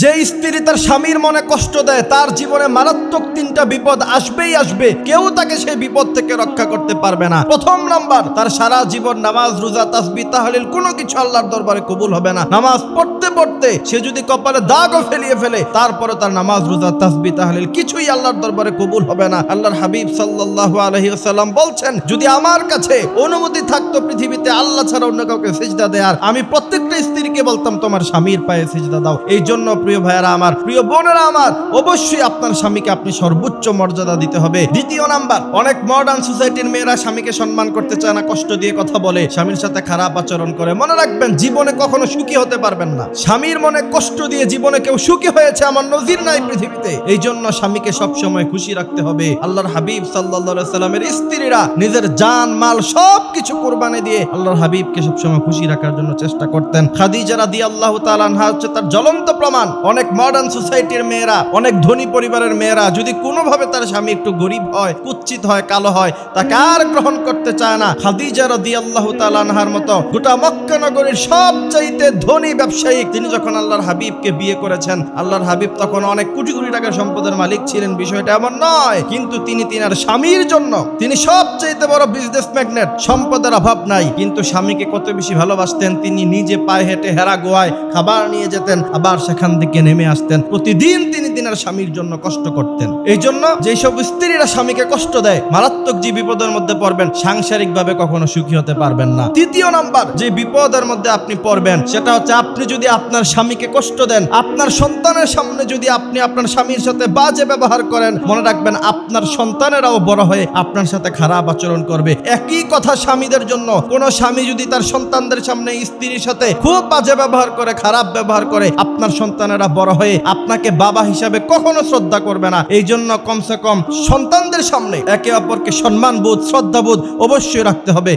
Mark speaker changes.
Speaker 1: যে স্ত্রী তার স্বামীর মনে কষ্ট দেয় তার জীবনে মারাত্মক 3টা বিপদ আসবেই আসবে, কেউ তাকে সেই বিপদ থেকে রক্ষা করতে পারবে না। প্রথম নাম্বার, তার সারা জীবন নামাজ রোজা তাসবিহ তাহলিল কোনো কিছু আল্লাহর দরবারে কবুল হবে না। নামাজ পড়তে পড়তে সে যদি কপালে দাগও ফেলিয়ে ফেলে, তারপরে তার নামাজ রোজা তাসবিহ তাহলিল কিছুই আল্লাহর দরবারে কবুল হবে না। আল্লাহর হাবিব সাল্লাল্লাহু আলাইহি ওয়াসাল্লাম বলছেন, যদি আমার কাছে অনুমতি থাকতো পৃথিবীতে আল্লাহ ছাড়া অন্য কাউকে সিজদা দেয়ার, আমি প্রত্যেকটা স্ত্রীকে বলতাম তোমার স্বামীর পায়ে সিজদা দাও। এই জন্য প্রিয় ভাইয়েরা আমার, প্রিয় বোনেরা আমার, অবশ্যই আপনার স্বামীকে আপনি সর্বোচ্চ মর্যাদা দিতে হবে। দ্বিতীয় নাম্বার, অনেক মডার্ন সোসাইটির মেয়েরা স্বামীকে সম্মান করতে চায় না, কষ্ট দিয়ে কথা বলে, স্বামীর সাথে খারাপ আচরণ করে। মনে রাখবেন, জীবনে কখনো সুখী হতে পারবেন না। স্বামীর মনে কষ্ট দিয়ে জীবনে কেউ সুখী হয়েছে আমার নজির নাই পৃথিবীতে। এই জন্য স্বামীকে সবসময় খুশি রাখতে হবে। আল্লাহর হাবিব সাল্লাল্লাহু আলাইহি সাল্লামের স্ত্রীরা নিজের জান মাল সবকিছু কুরবানি দিয়ে আল্লাহর হাবিবকে সবসময় খুশি রাখার জন্য চেষ্টা করতেন। খাদিজা রাদিয়াল্লাহু তাআলা আনহা হচ্ছে তার জ্বলন্ত প্রমাণ। অনেক মডার্ন সোসাইটির মেয়েরা, অনেক ধনী পরিবারের মেয়েরা যদি কোনোভাবে তার স্বামী একটু গরিব হয়, কুৎসিত হয়, কালো হয়, তাকে আর গ্রহণ করতে চায় না। খাদিজা রাদিয়াল্লাহু তাআলা আনহার মতো গোটা মক্কা নগরীর সবচাইতে ধনী ব্যবসায়ী, তিনি যখন আল্লাহর হাবিবকে বিয়ে করেছেন, আল্লাহর হাবিব তখন অনেক কোটি কোটি টাকার সম্পদের মালিক ছিলেন, বিষয়টা এমন নয়, কিন্তু তিনি তিনার স্বামীর জন্য, তিনি সবচাইতে বড় বিজনেস ম্যাগনেট, সম্পদের অভাব নাই, কিন্তু স্বামীকে কত বেশি ভালোবাসতেন। তিনি নিজে পায়ে হেঁটে হেরা গোয়ায় খাবার নিয়ে যেতেন, আবার সেখান থেকে নেমে আসতেন। প্রতিদিন তিনি তিনার স্বামীর জন্য কষ্ট করতেন। এই জন্য যেসব স্ত্রীরা স্বামীকে কষ্ট দেয়, মারাত্মক যে বিপদের মধ্যে পড়বেন, সাংসারিক ভাবে কখনো সুখী হতে পারবেন না। তৃতীয় নাম্বার, যে বিপদের মধ্যে আপনি পড়বেন, সেটা হচ্ছে আপনি যদি আপনার স্বামীকে কষ্ট দেন, আপনার সন্তানের সামনে যদি আপনি আপনার স্বামীর সাথে বাজে ব্যবহার করেন, মনে রাখবেন আপনার সন্তানেরাও বড় হয়ে আপনার সাথে খারাপ আচরণ করবে। একই কথা স্বামীদের জন্য, কোন স্বামী যদি তার সন্তানদের সামনে স্ত্রীর সাথে খুব বাজে ব্যবহার করে, খারাপ ব্যবহার করে, আপনার সন্তানেরা বড় হয়ে আপনাকে বাবা হিসাবে কখনো শ্রদ্ধা করবে না। এই জন্য কমসে কম সন্তানদের সামনে একে অপরকে সম্মানবোধ, শ্রদ্ধাবোধ অবশ্যই রাখতে হবে।